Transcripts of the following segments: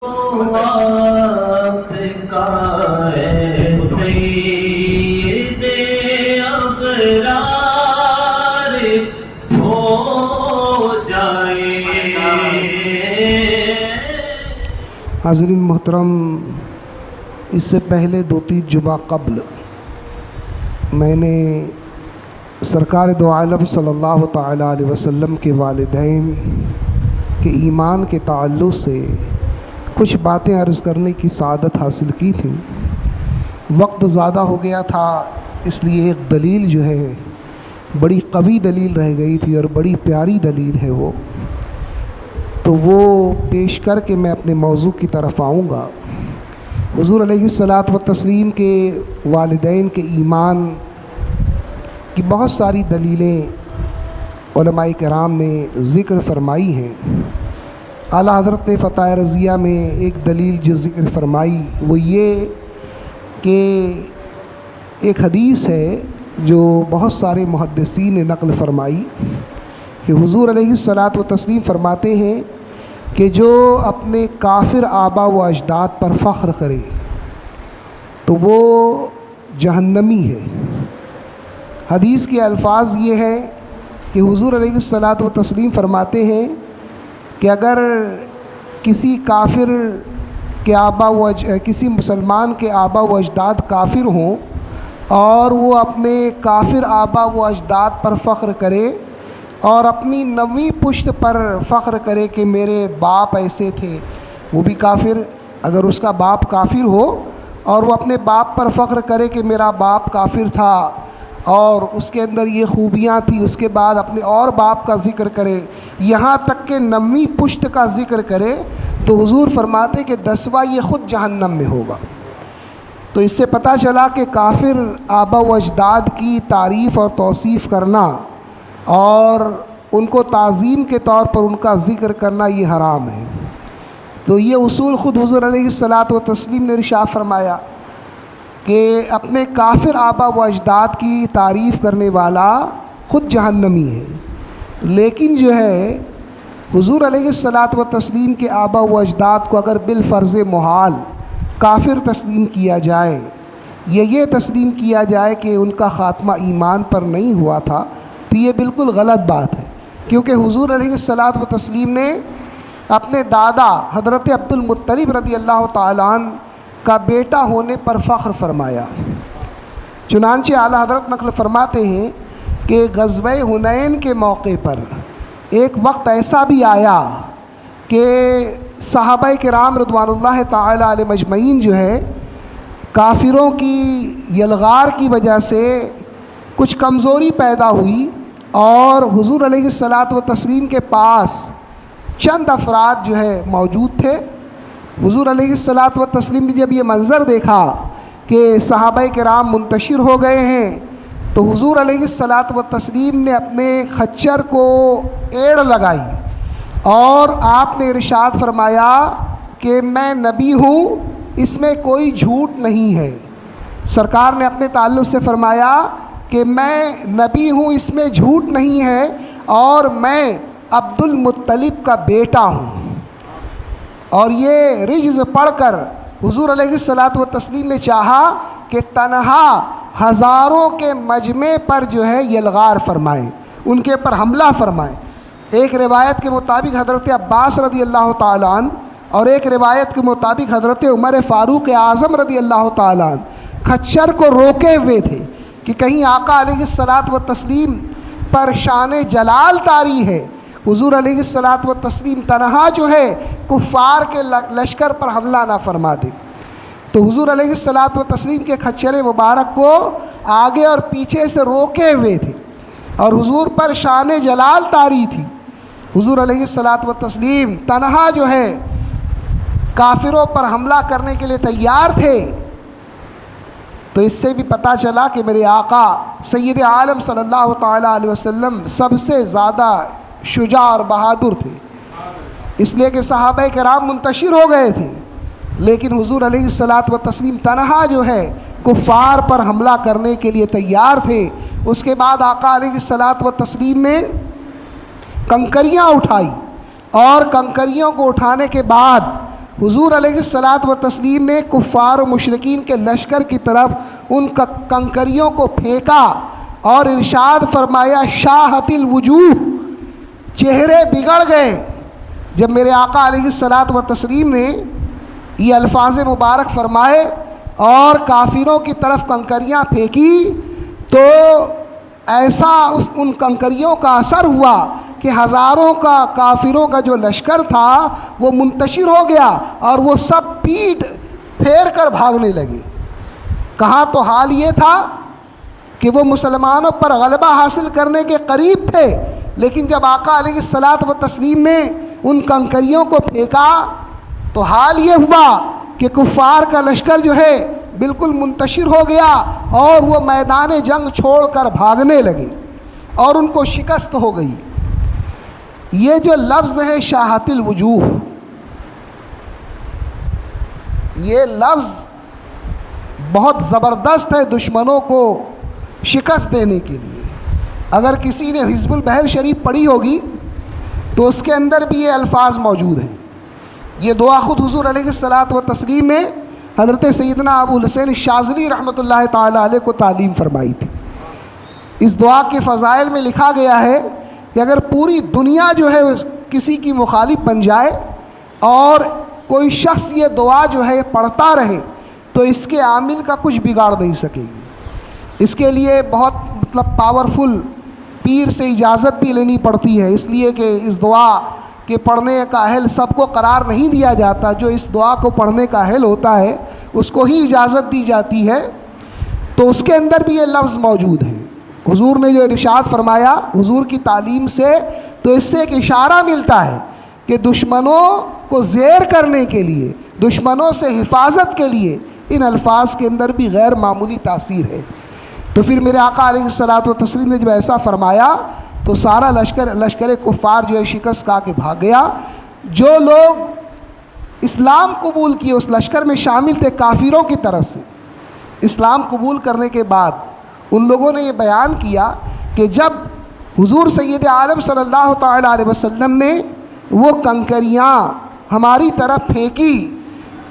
आपका है सैयदे अबरार हो जाए। हाज़रीन मोहतरम, इससे पहले 2-3 जुमा कब्ल मैंने सरकार दो आलम सल्लल्लाहु तआला अलैहि वसल्लम के वालिदैन के ईमान के ताल्लुक़ से कुछ बातें अर्ज़ करने की सआदत हासिल की थी। वक्त ज़्यादा हो गया था, इसलिए एक दलील जो है बड़ी कवी दलील रह गई थी और बड़ी प्यारी दलील है वो पेश करके मैं अपने मौजू की तरफ आऊँगा। हुज़ूर अलैहिस्सलात व तस्लीम के वालिदैन के ईमान की बहुत सारी दलीलें उलमाए किराम ने ज़िक्र फरमाई हैं। आला हज़रत ने फ़ताह रज़िया में एक दलील जो ज़िक्र फरमाई वो ये कि एक हदीस है जो बहुत सारे मुहद्दिसीन ने नक़ल फरमाई कि हुज़ूर अलैहिस्सलात व तस्लीम फरमाते हैं कि जो अपने काफिर आबा व अजदाद पर फ़ख्र करे तो वो जहन्नमी है। हदीस के अल्फाज ये हैं कि हुज़ूर अलैहिस्सलात व तस्लीम फरमाते हैं कि अगर किसी काफिर के किसी मुसलमान के आबा व अजदाद काफिर हों और वो अपने काफिर आबा व अजदाद पर फ़ख्र करे और अपनी नवी पुश्त पर फ़ख्र करे कि मेरे बाप ऐसे थे, वो भी काफिर, अगर उसका बाप काफिर हो और वो अपने बाप पर फ़ख्र करे कि मेरा बाप काफिर था और उसके अंदर ये खूबियाँ थी, उसके बाद अपने और बाप का ज़िक्र करे, यहाँ तक कि नवी पुश्त का ज़िक्र करे, तो हुज़ूर फरमाते कि 10वां ये ख़ुद जहन्नम में होगा। तो इससे पता चला कि काफिर आबा व अजदाद की तारीफ़ और तौसीफ़ करना और उनको ताज़ीम के तौर पर उनका ज़िक्र करना ये हराम है। तो ये उसूल ख़ुद हुज़ूर अलैहिस्सलात व तस्लीम ने इरशाद फरमाया कि अपने काफिर आबा व अजदाद की तारीफ़ करने वाला ख़ुद जहन्नमी है। लेकिन जो है हुज़ूर अलैहिस्सलात व तस्लीम के आबा व अजदाद को अगर बिलफ़र्ज़ मुहाल काफिर तस्लीम किया जाए या ये तस्लीम किया जाए कि उनका ख़ात्मा ईमान पर नहीं हुआ था, तो ये बिल्कुल गलत बात है। क्योंकि हुज़ूर अलैहिस्सलात व तस्लीम ने अपने दादा हज़रत अब्दुल मुत्तलिब रज़ियल्लाहु ताला अन्हु का बेटा होने पर फ़ख्र फरमाया। चुनांचे आला हज़रत नक़ल फरमाते हैं कि ग़ज़वे हुनैन के मौके पर एक वक्त ऐसा भी आया कि सहाबाए किराम रिज़वानुल्लाह ताला अलैहिम अजमईन जो है काफिरों की यलगार की वजह से कुछ कमज़ोरी पैदा हुई और हुज़ूर अलैहिस्सलात व तस्लीम के पास चंद अफराद जो है मौजूद थे। हुज़ूर अलैहिस्सलात व तस्लीम ने जब ये मंज़र देखा कि सहाबाए किराम मुंतशिर हो गए हैं, तो हुज़ूर अलैहिस्सलात व तस्लीम ने अपने खच्चर को एड़ लगाई और आपने इरशाद फरमाया कि मैं नबी हूँ, इसमें कोई झूठ नहीं है। सरकार ने अपने ताल्लुक़ से फरमाया कि मैं नबी हूँ, इसमें झूठ नहीं है और मैं अब्दुल मुत्तलिब का बेटा हूँ। और ये रिज्ज़ पढ़कर हुज़ूर अलैहिस्सलात व तस्लीम ने चाहा कि तन्हा हज़ारों के मजमे पर जो है यलगार फरमाएँ, उनके पर हमला फरमाएँ। एक रिवायत के मुताबिक हज़रत अब्बास रज़ियल्लाहु ताला अन्हु और एक रिवायत के मुताबिक हज़रत उमर फ़ारूक आज़म रज़ियल्लाहु ताला अन्हु खच्चर को रोके हुए थे कि कहीं आका अलैहिस्सलात व तस्लीम पर शान जलाल तारी है, हुज़ूर अलैहिस्सलात व तस्लीम तन्हा जो है कुफ़ार के लश्कर पर हमला ना फरमा दे। तो हुज़ूर अलैहिस्सलात व तस्लीम के खच्चर मुबारक को आगे और पीछे से रोके हुए थे और हुज़ूर पर शान जलाल तारी थी। हुज़ूर अलैहिस्सलात व तस्लीम तन्हा जो है काफिरों पर हमला करने के लिए तैयार थे। तो इससे भी पता चला कि मेरे आका सैयद आलम सल्लल्लाहु तआला अलैहि वसल्लम सबसे ज़्यादा शुजा और बहादुर थे, इसलिए कि सहाबाए किराम मुंतशिर हो गए थे, लेकिन हुज़ूर अलैहिस्सलात व तस्लीम तन्हा जो है कुफ़ार पर हमला करने के लिए तैयार थे। उसके बाद आका अलैहिस्सलात व तस्लीम ने कंकरियाँ उठाई और कंकरियों को उठाने के बाद हुजूर अलैहिस्सलात व तस्लीम ने कुफ़ार व मुशरिकीन के लश्कर की तरफ उन कंकरियों को फेंका और इरशाद फरमाया, शाहतिल वजूह, चेहरे बिगड़ गए। जब मेरे आका अलैहिस्सलात व तस्लीम ने ये अल्फाज मुबारक फरमाए और काफिरों की तरफ कंकरियाँ फेंकी तो ऐसा उन कंकरियों का असर हुआ कि हज़ारों का काफिरों का जो लश्कर था वो मुंतशिर हो गया और वो सब पीठ फेर कर भागने लगे। कहाँ तो हाल ये था कि वो मुसलमानों पर गलबा हासिल करने के करीब थे, लेकिन जब आका अलैहिस्सलात व तस्लीम ने उन कंकरियों को फेंका तो हाल ये हुआ कि कुफ़ार का लश्कर जो है बिल्कुल मुंतशिर हो गया और वो मैदान जंग छोड़कर भागने लगे और उनको शिकस्त हो गई। ये जो लफ्ज़ है शाहतिल वजूह, ये लफ्ज़ बहुत ज़बरदस्त है दुश्मनों को शिकस्त देने के लिए। अगर किसी ने हिज़्बुल बहर शरीफ पढ़ी होगी तो उसके अंदर भी ये अल्फाज मौजूद हैं। ये दुआ ख़ुद हुज़ूर अलैहिस्सलात व तस्लीम में हज़रत सैयदना अबुल हुसैन शाज़ली रहमतुल्लाह ताला अलैह को तालीम फरमाई थी। इस दुआ के फ़ज़ाइल में लिखा गया है कि अगर पूरी दुनिया जो है किसी की मुखालिफ बन जाए और कोई शख्स ये दुआ जो है पढ़ता रहे तो इसके आमिल का कुछ बिगाड़ नहीं सकेगी। इसके लिए बहुत पावरफुल पीर से इजाज़त भी लेनी पड़ती है, इसलिए कि इस दुआ के पढ़ने का अहल सबको करार नहीं दिया जाता। जो इस दुआ को पढ़ने का अहल होता है उसको ही इजाज़त दी जाती है। तो उसके अंदर भी ये लफ्ज़ मौजूद है। हुजूर ने जो इरशाद फरमाया हुजूर की तालीम से, तो इससे एक इशारा मिलता है कि दुश्मनों को ज़ेर करने के लिए, दुश्मनों से हिफाजत के लिए इन अल्फाज के अंदर भी गैर मामूली तासीर है। तो फिर मेरे आका अलैहिस्सलात व तस्लीम ने जब ऐसा फरमाया तो सारा लश्कर कुफ़ार जो है शिकस्त खा के भाग गया। जो लोग इस्लाम कबूल किए उस लश्कर में शामिल थे काफिरों की तरफ से, इस्लाम कबूल करने के बाद उन लोगों ने ये बयान किया कि जब हुजूर सैयद आलम सल्लल्लाहु तआला अलैहि वसल्लम ने वो कंकरियाँ हमारी तरफ फेंकी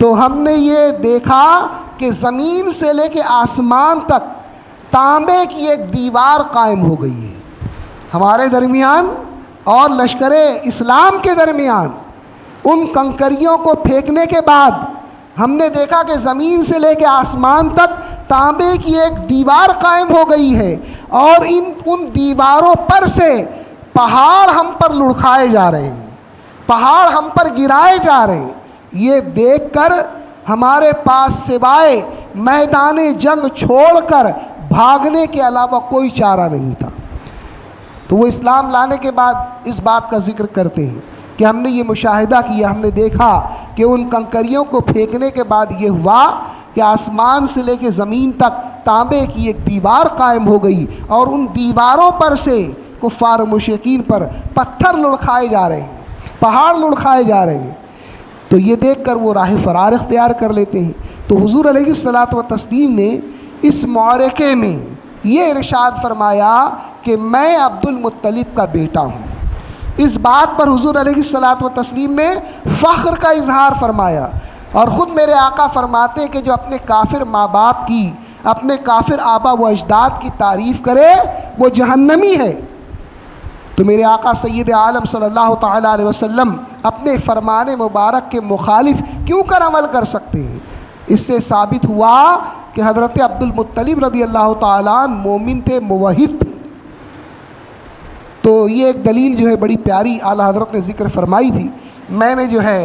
तो हमने ये देखा कि ज़मीन से लेके आसमान तक तांबे की एक दीवार कायम हो गई है हमारे दरमियान और लश्कर इस्लाम के दरमियान। उन कंकरियों को फेंकने के बाद हमने देखा कि ज़मीन से लेकर आसमान तक तांबे की एक दीवार कायम हो गई है और उन दीवारों पर से पहाड़ हम पर लुढ़काए जा रहे हैं, पहाड़ हम पर गिराए जा रहे हैं। ये देखकर हमारे पास सिवाय मैदान जंग छोड़कर भागने के अलावा कोई चारा नहीं था। तो वो इस्लाम लाने के बाद इस बात का जिक्र करते हैं कि हमने ये मुशाहिदा किया, हमने देखा कि उन कंकरियों को फेंकने के बाद ये हुआ कि आसमान से लेकर ज़मीन तक तांबे की एक दीवार कायम हो गई और उन दीवारों पर से कुफ़ार मुशरिकीन पर पत्थर लुढ़काए जा रहे हैं, पहाड़ लुढ़काए जा रहे हैं। तो ये देखकर वो राह फ़रार इख्तियार कर लेते हैं। तो हुज़ूर अलैहिस्सलात व तस्लीम ने इस मौरके में ये इरशाद फरमाया कि मैं अब्दुल मुत्तलिब का बेटा हूँ। इस बात पर हुज़ूर अलैहिस्सलात व तस्लीम ने फ़ख्र का इजहार फरमाया और ख़ुद मेरे आका फरमाते कि जो अपने काफिर माँ बाप की, अपने काफिर आबा व अजदाद की तारीफ़ करे वो जहन्नमी है। तो मेरे आका सैयद आलम सल्लल्लाहु तआला अलैहि वसल्लम अपने फरमान मुबारक के मुखालिफ क्यों कर अमल कर सकते हैं? इससे साबित हुआ कि हज़रत अब्दुल मुत्तलिब रज़ी अल्लाह ताला अन्हु मोमिन थे, मुवहिद थे। तो ये एक दलील जो है बड़ी प्यारी आला हज़रत ने ज़िक्र फरमाई थी। मैंने जो है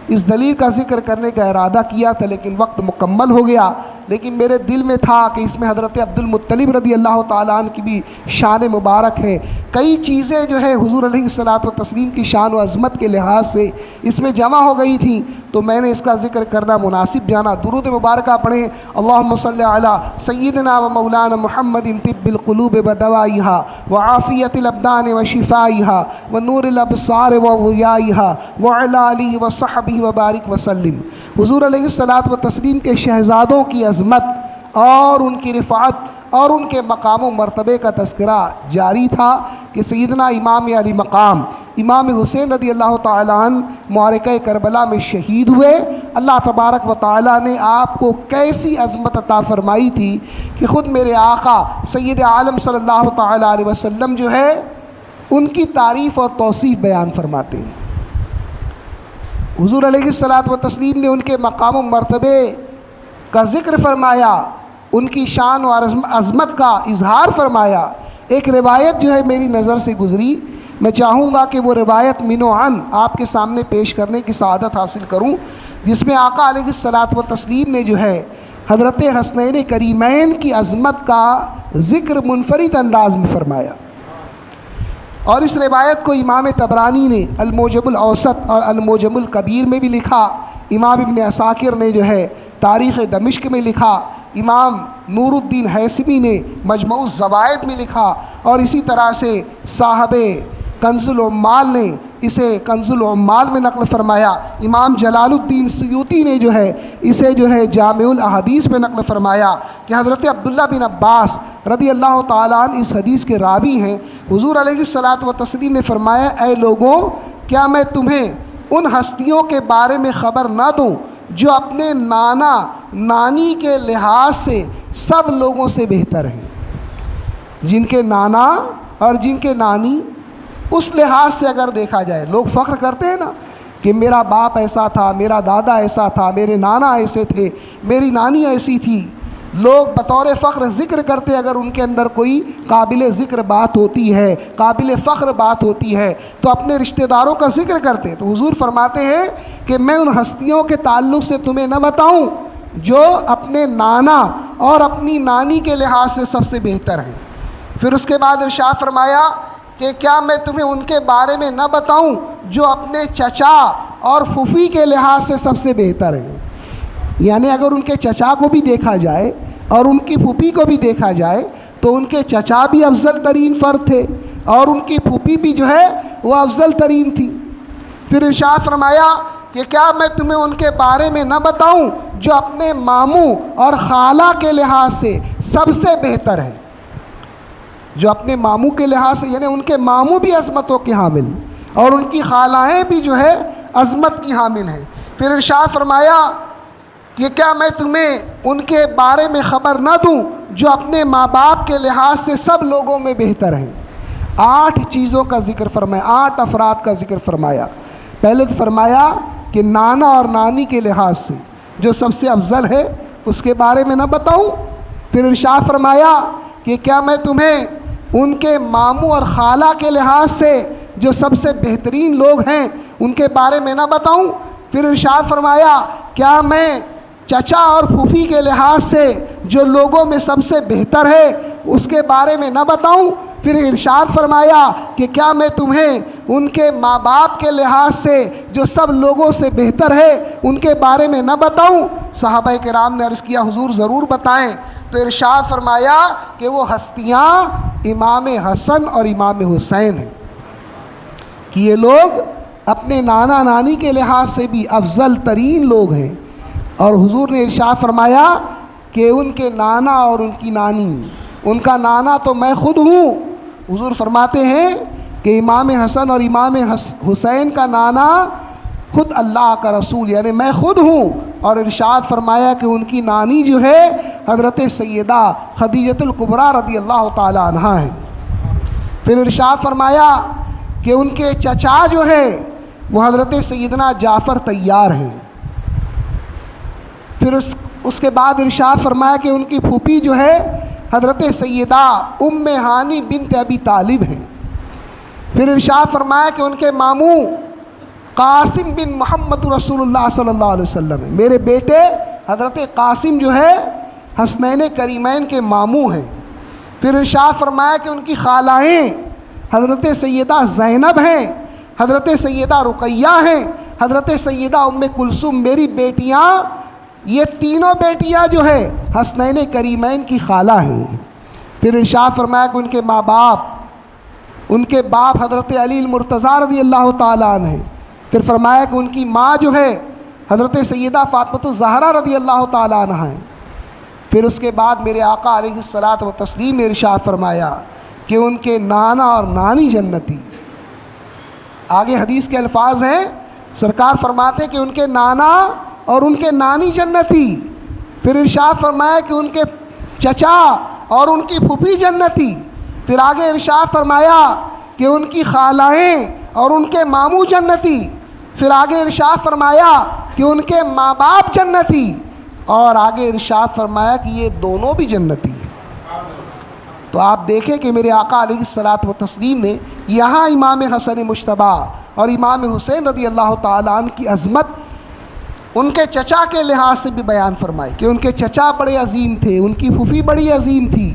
इस दलील का ज़िक्र करने का इरादा किया था लेकिन वक्त मुकम्मल हो गया। लेकिन मेरे दिल में था कि इसमें हज़रत अब्दुल मुत्तलिब रज़ी अल्लाह ताला अन्हु की भी शान मुबारक है। कई चीज़ें जो है हुज़ूर अलैहिस्सलात व तस्लीम की शान व अज़मत के लिहाज से इसमें जमा हो गई थी, तो मैंने इसका ज़िक्र करना मुनासिब जाना। दुरूद मुबारक पढ़ें, अल्लाहुम्मा सल्लि अला सय्यिदना व मौलाना मुहम्मदिन तिब्बिल क़ुलूब व दवाइहा व आफ़ियतिल अब्दान व शिफ़ाइहा व नूरिल अब्सार व ज़ियाइहा व अला आलिहि व सहबिहि व बारिक वसल्लिम। हुज़ूर अलैहिस्सलात व तस्लीम के शहज़ादों की अज़मत और उनकी रिफ़ाअत और उनके मकाम व मरतबे का तस्करा जारी था कि सैयदना इमाम अली मकाम इमाम हुसैन रदी अल्लाह ताला अन्हु मारका करबला में शहीद हुए। अल्लाह तबारक व ताला ने आपको कैसी अज़मत अता फ़रमाई थी कि ख़ुद मेरे आका सैयद आलम सल्लल्लाहु ताला अलैहि वसल्लम जो है उनकी तारीफ़ और तौसीफ़ बयान फरमाते हैं। हुज़ूर अलैहिस्सलातु व तस्लीम ने उनके मकाम व मरतबे का ज़िक्र फरमाया, उनकी शान और अज़मत का इजहार फरमाया। एक रिवायत जो है मेरी नज़र से गुज़री, मैं चाहूँगा कि वो रिवायत मिनो अन आपके सामने पेश करने की सआदत हासिल करूँ, जिसमें आका अलैहिस्सलातु व तस्लीम ने जो है हज़रत हसनैन करीमैन की अज़मत का ज़िक्र मुनफरिद अंदाज़ में फ़रमाया। और इस रिवायत को इमाम तबरानी ने अल-मुजमुल औसत और अल-मुजमुल कबीर में भी लिखा, इमाम इब्न असाकिर ने जो है तारीख़ दमिश्क में लिखा, इमाम नूरुद्दीन हैसमी ने मजमऊ ज़वाइद में लिखा, और इसी तरह से साहबे कंजुल उम्माल ने इसे कंजुल उम्माल में नक़ल फ़रमाया। इमाम जलालुद्दीन सुयूती ने जो है इसे जो है जामिउल अहदीस में नक़ल फ़रमाया कि हज़रत अब्दुल्ला बिन अब्बास रदी अल्लाह ताला अन्हु इस हदीस के रावी हैं। हुज़ूर अलैहिस्सलातु व तस्लीम ने फ़रमाया, ऐ लोगों, क्या मैं तुम्हें उन हस्तियों के बारे में ख़बर ना दूँ जो अपने नाना नानी के लिहाज से सब लोगों से बेहतर हैं। जिनके नाना और जिनके नानी उस लिहाज से अगर देखा जाए, लोग फ़ख्र करते हैं ना कि मेरा बाप ऐसा था, मेरा दादा ऐसा था, मेरे नाना ऐसे थे, मेरी नानी ऐसी थी। लोग बतौर फ़ख्र ज़िक्र करते, अगर उनके अंदर कोई काबिल ज़िक्र बात होती है, काबिल फ़ख्र बात होती है, तो अपने रिश्तेदारों का ज़िक्र करते। तो हुज़ूर फरमाते हैं कि मैं उन हस्तियों के ताल्लुक़ से तुम्हें न बताऊँ जो अपने नाना और अपनी नानी के लिहाज से सबसे बेहतर हैं। फिर उसके बाद इरशाद फरमाया कि क्या मैं तुम्हें उनके बारे में न बताऊं जो अपने चचा और फूफी के लिहाज से सबसे बेहतर हैं। यानी अगर उनके चचा को भी देखा जाए और उनकी फूफी को भी देखा जाए तो उनके चचा भी अफजल तरीन फ़र्द थे और उनकी फूफी भी जो है वो अफजल तरीन थी। फिर इरशाद फरमाया कि क्या मैं तुम्हें उनके बारे में न बताऊं जो अपने मामू और खाला के लिहाज से सबसे बेहतर है। जो अपने मामू के लिहाज से, यानी उनके मामू भी अज़मतों के हामिल और उनकी खालाएँ भी जो है अज़मत की हामिल हैं। फिर इरशाद फरमाया कि क्या मैं तुम्हें उनके बारे में ख़बर ना दूं जो अपने माँ बाप के लिहाज से सब लोगों में बेहतर हैं। 8 चीज़ों का ज़िक्र फरमाया, 8 अफराद का ज़िक्र फरमाया। पहले तो फरमाया कि नाना और नानी के लिहाज से जो सबसे अफजल है उसके बारे में ना बताऊं। फिर इरशाद फरमाया कि क्या मैं तुम्हें उनके मामू और खाला के लिहाज से जो सबसे बेहतरीन लोग हैं उनके बारे में ना बताऊं। फिर इरशाद फरमाया क्या मैं चचा और फूफी के लिहाज से जो लोगों में सबसे बेहतर है उसके बारे में ना बताऊं। फिर इरशाद फरमाया कि क्या मैं तुम्हें उनके माँ बाप के लिहाज से जो सब लोगों से बेहतर है उनके बारे में ना बताऊं। सहाबाए किराम ने अर्ज़ किया, हुजूर ज़रूर बताएं। तो इरशाद फरमाया कि वो हस्तियाँ इमाम हसन और इमाम हुसैन हैं कि ये लोग अपने नाना नानी के लिहाज से भी अफजल तरीन लोग हैं। और हुजूर ने इरशाद फरमाया कि उनके नाना और उनकी नानी, उनका नाना तो मैं ख़ुद हूँ। हुजूर फरमाते हैं कि इमाम हसन और इमाम हुसैन का नाना ख़ुद अल्लाह का रसूल यानी मैं ख़ुद हूँ। और इरशाद फरमाया कि उनकी नानी जो है हज़रत सैयदा खदीजतुल कुबरा रदी अल्लाह ताला अन्हा है। फिर इरशाद फरमाया कि उनके चचा जो है वो हज़रत सैयदना जाफ़र तैयार हैं। फिर उसके बाद इरशाद फरमाया कि उनकी फूफी जो है हज़रत सैयदा उम्मे हानी बिन्त अबी तालिब हैं। फिर इरशाद फरमाया कि उनके मामू कासिम बिन मोहम्मद रसूलुल्लाह सल्लल्लाहु अलैहि वसल्लम है। मेरे बेटे हज़रत कासिम जो है हसनैन करीमैन के मामू हैं। फिर इरशाद फरमाया कि उनकी खालाएँ हज़रत सैयदा ज़ैनब हैं, हज़रत सैयदा रुक़ैया हैं, हज़रत सैयदा उम्मे कुलसुम मेरी बेटियाँ, ये तीनों बेटियाँ जो है हसनैन करीमैन की खाला हैं। फिर इरशाद फरमाया कि उनके माँ बाप, उनके बाप हज़रत अली मुर्तज़ा रज़ी अल्लाह ताला अन्हु हैं। फिर फरमाया कि उनकी माँ जो है हज़रत सैयदा फ़ातिमा ज़हरा रज़ी अल्लाह ताला अन्हा हैं। फिर उसके बाद मेरे आका अलैहिस्सलात व तस्लीम ने इरशाद फरमाया कि उनके नाना और नानी जन्नती। आगे हदीस के अल्फाज हैं, सरकार फरमाते कि उनके नाना और उनके नानी जन्नती। फिर इरशाद फरमाया कि उनके चचा और उनकी फूफी जन्नती। फिर आगे इरशाद फरमाया कि उनकी खालाएँ और उनके मामू जन्नती। फिर आगे इरशाद फरमाया कि उनके माँ बाप जन्नती। और आगे इरशाद फरमाया कि ये दोनों भी जन्नती। तो आप देखें कि मेरे आका अलैहिस्सलात व तस्लीम ने यहाँ इमाम हसन मुश्तबा और इमाम हुसैन रदी अल्लाह ताला अन्हु की अज़मत उनके चचा के लिहाज से भी बयान फरमाई कि उनके चचा बड़े अजीम थे, उनकी फूफी बड़ी अजीम थी,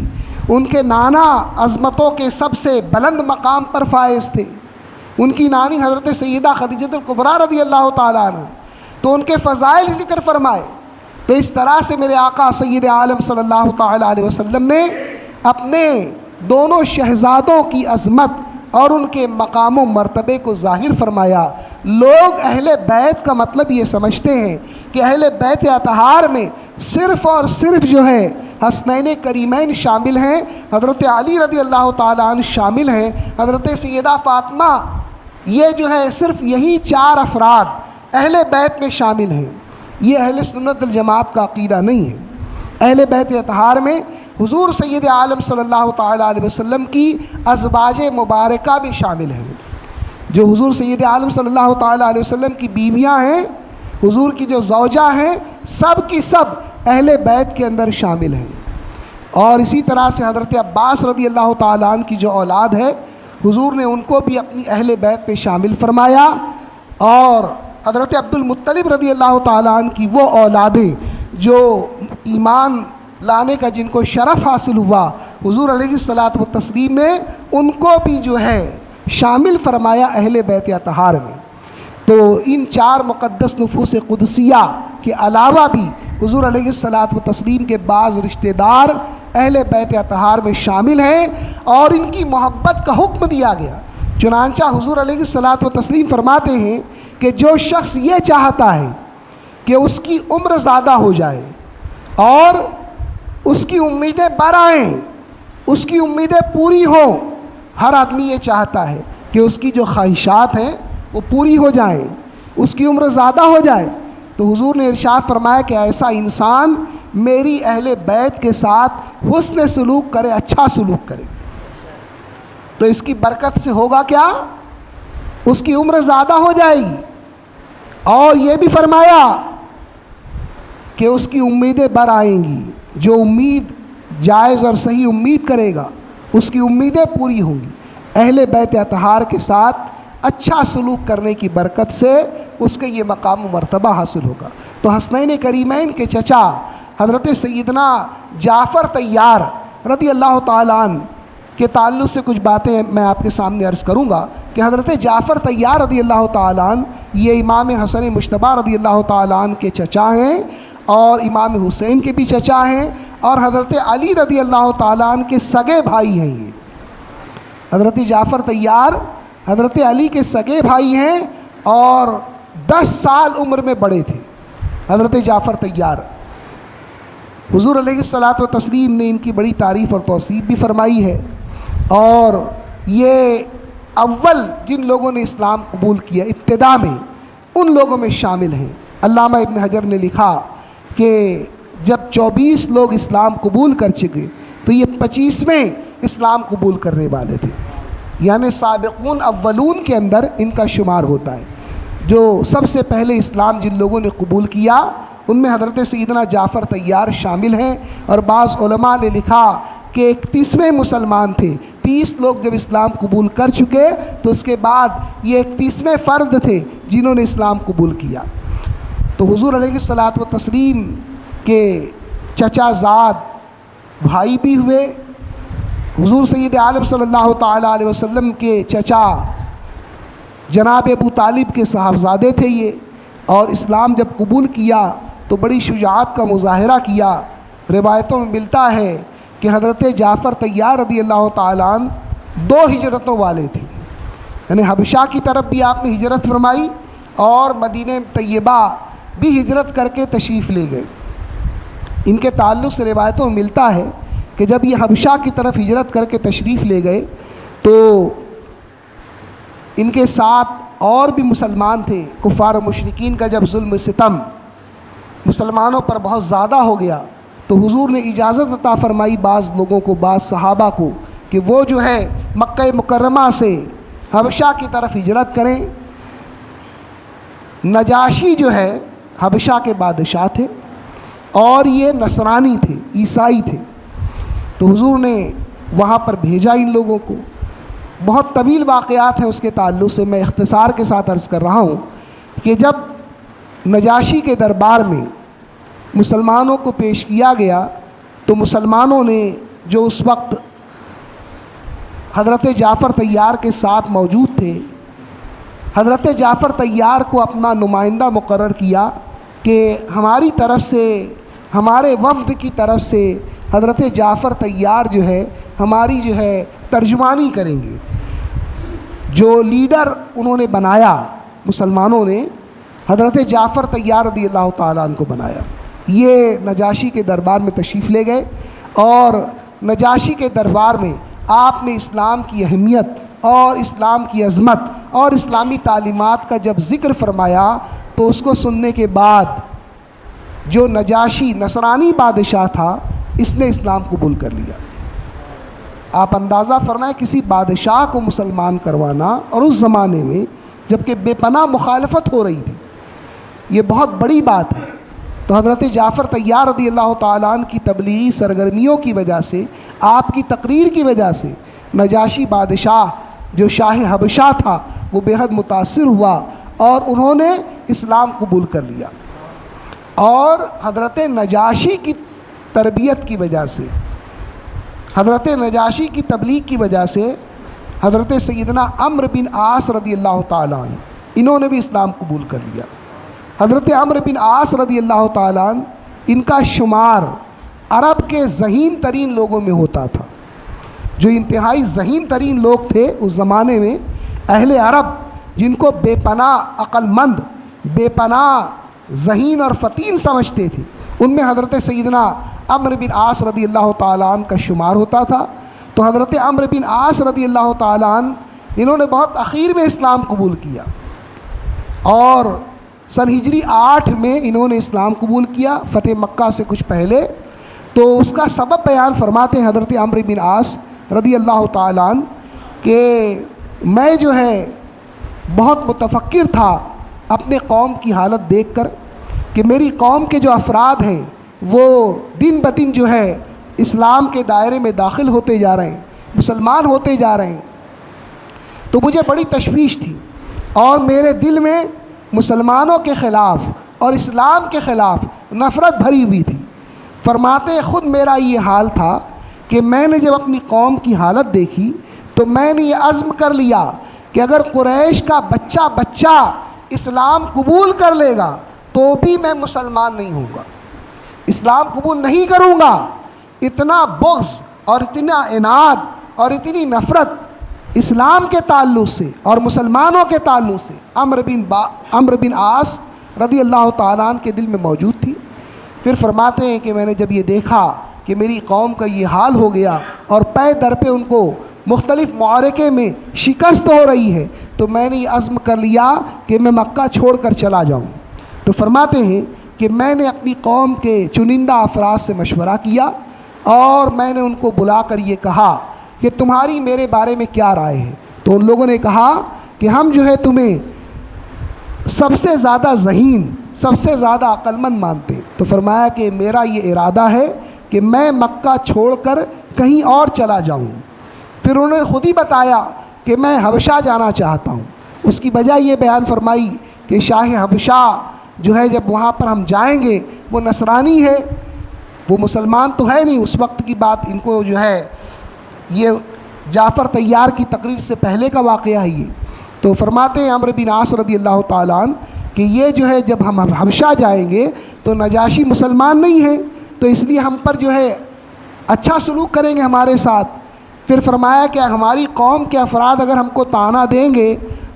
उनके नाना अज़मतों के सबसे बुलंद मकाम पर फायज़ थे, उनकी नानी हज़रत सैयदा खदीजतुल कुबरा रदी अल्लाह ताला अन्हा, तो उनके फ़ज़ाइल ज़िक्र फरमाए। तो इस तरह से मेरे आका सय्यद आलम सल्लल्लाहु ताला अलैहि वसल्लम ने अपने दोनों शहज़ादों की अज़मत और उनके मकाम व मर्तबे को ज़ाहिर फरमाया। लोग अहले बैत का मतलब ये समझते हैं कि अहले बैत अतहार में सिर्फ़ और सिर्फ जो है हसनैन करीमैन शामिल हैं, हज़रत अली रज़ी अल्लाह ताला अन्हु शामिल हैं, हज़रत सैयदा फ़ातिमा, ये जो है सिर्फ़ यही 4 अफराद अहले बैत में शामिल हैं। ये अहले सुन्नत वल जमात का अक़ीदा नहीं है। अहले बैत अतहार में हुज़ूर सय्यद आलम सल्लल्लाहु ताला अलैहि वसल्लम की अज़वाज मुबारका भी शामिल हैं। जो हुज़ूर सय्यद आलम सल्लल्लाहु ताला अलैहि वसल्लम की बीवियाँ हैं, हुज़ूर की जो ज़ौजा हैं, सब की सब अहले बैत के अंदर शामिल हैं। और इसी तरह से हज़रत अब्बास रदी अल्लाह ताला अन्हु की जो औलाद है, हुज़ूर ने उनको भी अपनी अहले बैत में शामिल फरमाया। और हज़रत अब्दुल मुत्तलिब रदी अल्लाह ताला अन्हु की वो औलादें जो ईमान लाने का जिनको शरफ़ हासिल हुआ, हुज़ूर अलैहिस्सलात व तस्लीम ने उनको भी जो है शामिल फरमाया अहले बैत अतहार में। तो इन 4 मुक़द्दस नफूस क़ुदसिया के अलावा भी हुज़ूर अलैहिस्सलात व तस्लीम के बाज़ रिश्तेदार अहले बैत अतहार में शामिल हैं और इनकी मोहब्बत का हुक्म दिया गया। चुनांचा हुज़ूर अलैहिस्सलात व तस्लीम फरमाते हैं कि जो शख्स ये चाहता है कि उसकी उम्र ज़्यादा हो जाए और उसकी उम्मीदें बर आएँ, उसकी उम्मीदें पूरी हों, हर आदमी ये चाहता है कि उसकी जो ख्वाहिशात हैं वो पूरी हो जाएं, उसकी उम्र ज़्यादा हो जाए। तो हुज़ूर ने इरशाद फरमाया कि ऐसा इंसान मेरी अहले बैत के साथ हुस्न सलूक करे, अच्छा सलूक करे। तो इसकी बरकत से होगा क्या? उसकी उम्र ज़्यादा हो जाएगी। और ये भी फरमाया कि उसकी उम्मीदें बर आएंगी। जो उम्मीद जायज़ और सही उम्मीद करेगा उसकी उम्मीदें पूरी होंगी। अहले बैत अतहार के साथ अच्छा सलूक करने की बरकत से उसके ये मकाम मर्तबा हासिल होगा। तो हसनैन करीमैन के चचा हज़रत सैयदना जाफ़र तैयार रज़ी अल्लाह ताला अन्हु के ताल्लुक़ से कुछ बातें मैं आपके सामने अर्ज़ करूँगा कि हज़रत जाफ़र तैयार रज़ी अल्लाह ताला अन्हु ये इमाम हसन मुश्तबा रज़ी अल्लाह ताला अन्हु के चचा हैं और इमाम हुसैन के भी चचा हैं और हज़रत अली रज़ी अल्लाह ताला अन्हु के सगे भाई हैं। ये हज़रत जाफ़र तैयार हज़रत अली के सगे भाई हैं और 10 साल उम्र में बड़े थे हज़रत जाफ़र तैयार। हुज़ूर अलैहिस्सलात व तस्लीम ने इनकी बड़ी तारीफ़ और तौसीफ़ भी फरमाई है और ये अव्वल जिन लोगों ने इस्लाम कबूल किया इब्तिदा में उन लोगों में शामिल हैं। अल्लामा इब्न हजर ने लिखा कि जब 24 लोग इस्लाम कबूल कर चुके तो ये 25वें इस्लाम कबूल करने वाले थे, यानी साबिक़ून अव्वलून के अंदर इनका शुमार होता है। जो सबसे पहले इस्लाम जिन लोगों ने कबूल किया उनमें हज़रत सैयदना जाफ़र तैयार शामिल हैं। और बाज़ उलमा ने लिखा कि 31वें मुसलमान थे। 30 लोग जब इस्लाम कबूल कर चुके तो उसके बाद ये 31वें फ़र्द थे जिन्होंने इस्लाम कबूल किया। तो हुज़ूर अलैहिस्सलात व तस्लीम के चचाज़ाद भाई भी हुए। हुज़ूर सय्यद आलम सल्लल्लाहु ताला अलैहि वसल्लम के चचा जनाब अबू तालिब के साहबज़ादे थे ये, और इस्लाम जब कबूल किया तो बड़ी शुजाअत का मुज़ाहरा किया। रिवायतों में मिलता है कि हज़रत जाफ़र तैयार रज़ी अल्लाह ताला अन्हु 2 हिजरतों वाले थे, यानी हबशा की तरफ भी आपने हिजरत फरमाई और मदीने तैयबा भी हिजरत करके तशरीफ़ ले गए। इनके ताल्लुक़ से रिवायतों में मिलता है कि जब ये हबशा की तरफ हिजरत करके तशरीफ़ ले गए तो इनके साथ और भी मुसलमान थे। कुफ़ार और मुशरिकीन का जब जुल्म सितम मुसलमानों पर बहुत ज़्यादा हो गया तो हुजूर ने इजाज़त अता फ़रमाई बाज़ लोगों को, बाज़ सहाबा को, कि वो जो है मक्का मुकर्रमा से हबशा की तरफ हिजरत करें। नजाशी जो है हबशा के बादशाह थे और ये नसरानी थे, ईसाई थे। तो हुजूर ने वहाँ पर भेजा इन लोगों को। बहुत तवील वाक़यात हैं उसके ताल्लुक़ से, मैं इख्तिसार के साथ अर्ज़ कर रहा हूँ कि जब नजाशी के दरबार में मुसलमानों को पेश किया गया तो मुसलमानों ने जो उस वक्त हज़रत जाफ़र तैयार के साथ मौजूद थे, हज़रत जाफ़र तैयार को अपना नुमाइंदा मुकर्रर किया कि हमारी तरफ़ से, हमारे वफ़द की तरफ़ से हज़रत जाफ़र तैयार जो है हमारी जो है तर्जुमानी करेंगे। जो लीडर उन्होंने बनाया मुसलमानों ने, हज़रत जाफ़र तैयार रज़ी अल्लाह ताला अन्हु को बनाया। ये नजाशी के दरबार में तशरीफ़ ले गए और नजाशी के दरबार में आपने इस्लाम की अहमियत और इस्लाम की अज़मत और इस्लामी तालीमात का जब ज़िक्र फरमाया तो उसको सुनने के बाद जो नजाशी नसरानी बादशाह था इसने इस्लाम कबूल कर लिया। आप अंदाज़ा फरमाएं किसी बादशाह को मुसलमान करवाना, और उस ज़माने में जबकि बेपनाह मुखालफत हो रही थी, ये बहुत बड़ी बात है। तो हज़रत जाफ़र तैयार रज़ी अल्लाह ताला अन्हु की तबलीगी सरगर्मियों की वजह से, आपकी तकरीर की वजह से नजाशी बादशाह जो शाह हबशा था वो बेहद मुतासिर हुआ और उन्होंने इस्लाम कबूल कर लिया। और हज़रत नजाशी की तरबियत की वजह से, हज़रत नजाशी की तबलीग की वजह से हज़रत सैयदना अम्र बिन आस रज़ी अल्लाह ताला अन्हु इन्होंने भी इस्लाम कबूल कर लिया। हज़रत अम्र बिन आस रज़ी अल्लाह ताला अन्हु इनका शुमार अरब के ज़हीन तरीन लोगों में होता था। जो इंतहाई ज़हीन तरीन लोग थे उस ज़माने में, अहले अरब, जिनको बेपनाह अक़लमंद, बेपनाह ज़हीन और फ़तीन समझते थे, उनमें हज़रत सैयदना अम्र बिन आस रज़ी अल्लाह ताला अन्हु का शुमार होता था। तो हज़रत अम्र बिन आस रज़ी अल्लाह ताला अन्हु इन्होंने बहुत आखिर में इस्लाम कबूल किया और सन हिजरी 8 में इन्होंने इस्लाम कबूल किया, फ़तेह मक्का से कुछ पहले। तो उसका सबब बयान फरमाते हैं हज़रत अम्र बिन आस रज़ी अल्लाह ताला अन्हु कि मैं जो है बहुत मुतफ़क्किर था अपने कौम की हालत देखकर कि मेरी कौम के जो अफराद हैं वो दिन ब दिन जो है इस्लाम के दायरे में दाखिल होते जा रहे हैं, मुसलमान होते जा रहे हैं। तो मुझे बड़ी तशवीश थी और मेरे दिल में मुसलमानों के ख़िलाफ़ और इस्लाम के ख़िलाफ़ नफ़रत भरी हुई थी। फरमाते ख़ुद मेरा ये हाल था कि मैंने जब अपनी कौम की हालत देखी तो मैंने ये अज़्म कर लिया कि अगर कुरैश का बच्चा बच्चा इस्लाम कबूल कर लेगा तो भी मैं मुसलमान नहीं होऊंगा, इस्लाम कबूल नहीं करूँगा। इतना बुग़्ज़ और इतना इनाद और इतनी नफ़रत इस्लाम के ताल्लुक़ से और मुसलमानों के ताल्लुक़ से अम्र बिन आस रज़ी अल्लाह ताला अन्हु के दिल में मौजूद थी। फिर फरमाते हैं कि मैंने जब ये देखा कि मेरी कौम का ये हाल हो गया और पै दर पे उनको मुख्तलिफ़ मारके में शिकस्त हो रही है, तो मैंने ये अज़्म कर लिया कि मैं मक्का छोड़ कर चला जाऊँ। तो फरमाते हैं कि मैंने अपनी कौम के चुनिंदा अफराद से मशवरा किया और मैंने उनको बुलाकर ये कहा कि तुम्हारी मेरे बारे में क्या राय है। तो उन लोगों ने कहा कि हम जो है तुम्हें सबसे ज़्यादा ज़हीन, सबसे ज़्यादा अक्लमंद मानते। तो फरमाया कि मेरा ये इरादा है कि मैं मक्का छोड़कर कहीं और चला जाऊं। फिर उन्होंने ख़ुद ही बताया कि मैं हबशा जाना चाहता हूं। उसकी वजह ये बयान फरमाई कि शाह हबशा जो है जब वहाँ पर हम जाएंगे वो नसरानी है, वो मुसलमान तो है नहीं। उस वक्त की बात, इनको जो है ये जाफ़र तैयार की तकरीर से पहले का वाक़या है ये। तो फरमाते हैं अम्र बिन आस रज़ी अल्लाह ताला अन्हु कि ये जो है जब हम हबशा जाएंगे तो नजाशी मुसलमान नहीं है, तो इसलिए हम पर जो है अच्छा सलूक करेंगे हमारे साथ। फिर फरमाया कि हमारी कौम के अफराद अगर हमको ताना देंगे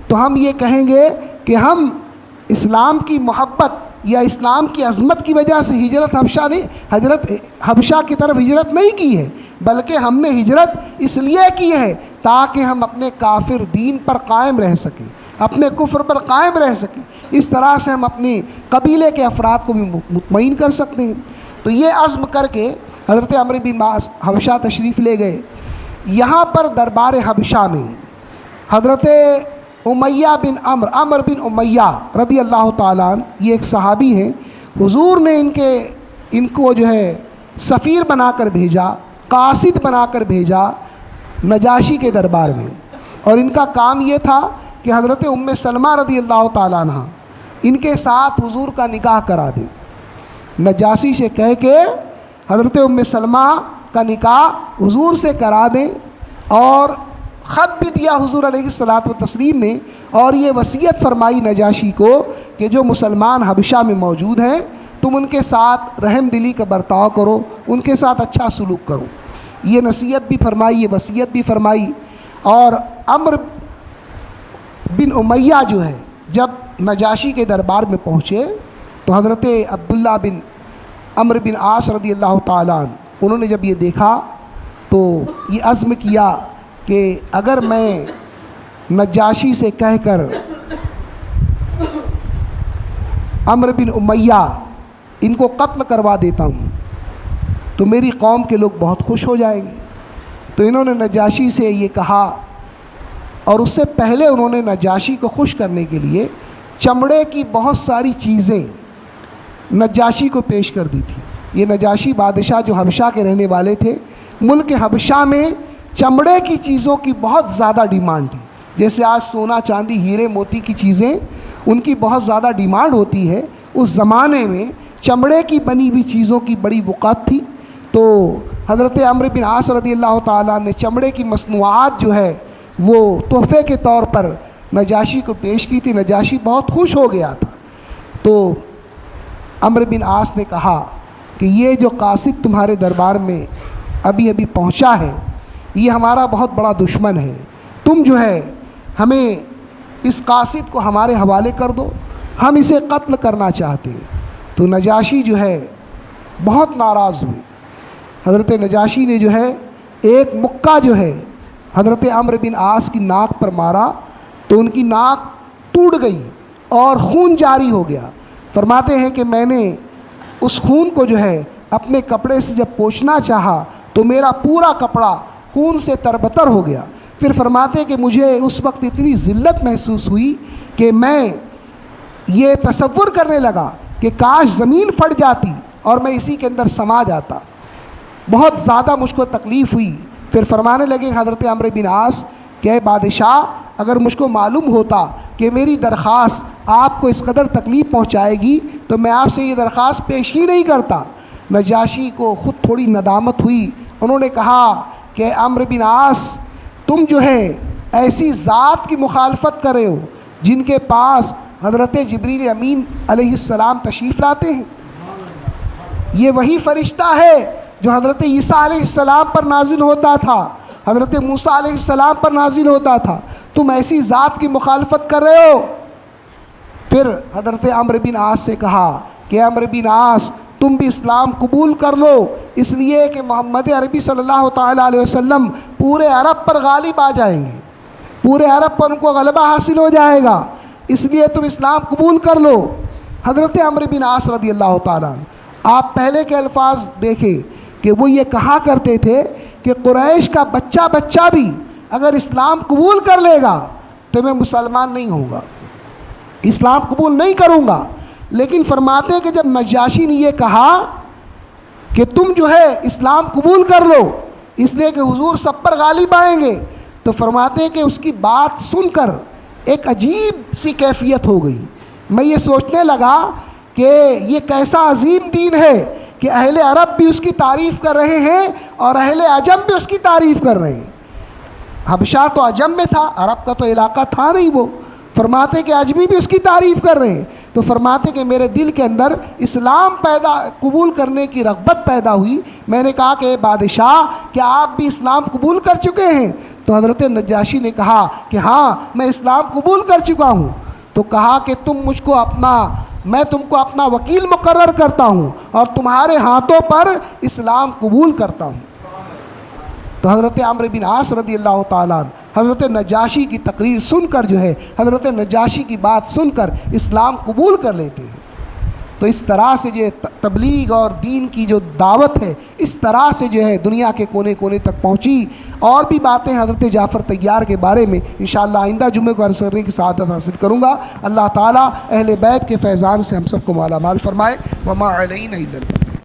तो हम ये कहेंगे कि हम इस्लाम की मोहब्बत या इस्लाम की अज़मत की वजह से हजरत हबशा की तरफ हिजरत नहीं की है, बल्कि हमने हिजरत इसलिए की है ताकि हम अपने काफिर दीन पर कायम रह सकें, अपने कुफ्र पर कायम रह सकें। इस तरह से हम अपने कबीले के अफराद को भी मुतमईन कर सकते हैं। तो ये अज़्म करके हज़रत अम्र बिन आस हबशा तशरीफ़ ले गए। यहाँ पर दरबार हबशा में हज़रत उमैया बिन अमर बिन उमैया रदी अल्लाह ताला अन्हु, ये एक सहाबी हैं। हुजूर ने इनको जो है सफ़ीर बनाकर भेजा, कासिद बनाकर भेजा नजाशी के दरबार में। और इनका काम ये था कि हज़रत उम्मे सलमा रदी अल्लाह ताला अन्हा इनके साथ हुजूर का निकाह करा दें। नजाशी से कह के हज़रत उम्मे सलमा का निकाह हुजूर से करा दें। और ख़त भी दिया हुजूर अलैहिस्सलातु वत्तस्लीम ने, और ये वसीयत फरमाई नजाशी को कि जो मुसलमान हबशा में मौजूद हैं तुम उनके साथ रहम दिली का बर्ताव करो, उनके साथ अच्छा सलूक करो। ये नसीहत भी फरमाई, ये वसीयत भी फरमाई। और अम्र बिन उमैया जो है जब नजाशी के दरबार में पहुँचे तो हज़रत अब्दुल्ला बिन अम्र बिन आस रदी अल्लाह ताला अन्हु उन्होंने जब ये देखा तो ये अज़्म किया कि अगर मैं नजाशी से कहकर अम्र बिन उमैया इनको कत्ल करवा देता हूँ तो मेरी कौम के लोग बहुत खुश हो जाएंगे। तो इन्होंने नजाशी से ये कहा, और उससे पहले उन्होंने नजाशी को खुश करने के लिए चमड़े की बहुत सारी चीज़ें नजाशी को पेश कर दी थी। ये नजाशी बादशाह जो हबशा के रहने वाले थे, मुल्क हबशा में चमड़े की चीज़ों की बहुत ज़्यादा डिमांड थी। जैसे आज सोना चांदी हीरे मोती की चीज़ें उनकी बहुत ज़्यादा डिमांड होती है, उस ज़माने में चमड़े की बनी हुई चीज़ों की बड़ी वक़्त थी। तो हज़रत अम्र बिन आस रदी अल्लाह ताला ने चमड़े की मसनूआत जो है वो तोहफ़े के तौर पर नजाशी को पेश की थी। नजाशी बहुत खुश हो गया था। तो अम्र बिन आस ने कहा कि ये जो कासिद तुम्हारे दरबार में अभी अभी पहुंचा है ये हमारा बहुत बड़ा दुश्मन है, तुम जो है हमें इस कासिद को हमारे हवाले कर दो, हम इसे कत्ल करना चाहते हैं। तो नजाशी जो है बहुत नाराज़ हुए। हज़रत नजाशी ने जो है एक मुक्का जो है हज़रत अम्र बिन आस की नाक पर मारा तो उनकी नाक टूट गई और खून जारी हो गया। फरमाते हैं कि मैंने उस खून को जो है अपने कपड़े से जब पोंछना चाहा तो मेरा पूरा कपड़ा खून से तरबतर हो गया। फिर फरमाते कि मुझे उस वक्त इतनी ज़िल्लत महसूस हुई कि मैं ये तसव्वुर करने लगा कि काश ज़मीन फट जाती और मैं इसी के अंदर समा जाता। बहुत ज़्यादा मुझको तकलीफ़ हुई। फिर फरमाने लगे हज़रत अम्र बिन आस कि बादशाह, अगर मुझको मालूम होता कि मेरी दरख्वास्त आपको इस कदर तकलीफ़ पहुँचाएगी तो मैं आपसे ये दरख्वास्त पेश ही नहीं करता। नजाशी को ख़ुद थोड़ी नदामत हुई। उन्होंने कहा कि अम्र बिन आस, तुम जो है ऐसी ज़ात की मुखालफत कर रहे हो जिनके पास हज़रत जिब्रील अमीन अलैहिस्सलाम तशरीफ़ लाते हैं। ये वही फ़रिश्ता है जो हज़रत ईसा अलैहिस्सलाम पर नाजिल होता था, हज़रत मूसा अलैहिस्सलाम पर नाजिल होता था। तुम ऐसी ज़ात की मुखालफत कर रहे हो। फिर हज़रत अम्र बिन आस से कहा कि अम्र बिन आस, तुम भी इस्लाम कबूल कर लो, इसलिए कि मोहम्मद अरबी सल्लल्लाहु ताला अलैहि वसल्लम पूरे अरब पर गालिब आ जाएंगे, पूरे अरब पर उनको गलबा हासिल हो जाएगा, इसलिए तुम इस्लाम कबूल कर लो। हज़रत अम्र बिन आस रदी अल्लाह ताला अन्हु, आप पहले के अल्फाज देखें कि वो ये कहा करते थे कि कुरैश का बच्चा बच्चा भी अगर इस्लाम कबूल कर लेगा तो मैं मुसलमान नहीं होऊंगा, इस्लाम कबूल नहीं करूँगा। लेकिन फरमाते हैं कि जब नजाशी ने ये कहा कि तुम जो है इस्लाम कबूल कर लो इसलिए कि हुजूर सब पर गालिब आएंगे, तो फरमाते हैं कि उसकी बात सुनकर एक अजीब सी कैफियत हो गई। मैं ये सोचने लगा कि ये कैसा अजीम दीन है कि अहले अरब भी उसकी तारीफ़ कर रहे हैं और अहले अजम भी उसकी तारीफ़ कर रहे हैं। हबशा तो अजम में था, अरब का तो इलाका था नहीं वो। फरमाते कि अजमी भी उसकी तारीफ़ कर रहे हैं। तो फरमाते कि मेरे दिल के अंदर इस्लाम कबूल करने की रग़बत पैदा हुई। मैंने कहा कि बादशाह, क्या आप भी इस्लाम कबूल कर चुके हैं? तो हज़रत नजाशी ने कहा कि हाँ, मैं इस्लाम कबूल कर चुका हूँ। तो कहा कि तुम मुझको अपना मैं तुमको अपना वकील मुकर्रर करता हूँ और तुम्हारे हाथों पर इस्लाम कबूल करता हूँ। तो हज़रत अम्र बिन आस रदी अल्लाह ताला हज़रत नजाशी की तकरीर सुनकर जो है, हज़रत नजाशी की बात सुनकर इस्लाम कबूल कर लेते हैं। तो इस तरह से जो है तबलीग और दीन की जो दावत है, इस तरह से जो है दुनिया के कोने कोने तक पहुँची। और भी बातें हज़रत जाफ़र तैयार के बारे में इंशाअल्लाह आइंदा जुम्मे को अर्ज़ करने की सआदत हासिल करूँगा। अल्लाह ताला अहले बैत के फैज़ान से हम सबको माला माल फरमाए। वमा अलैना इल्लल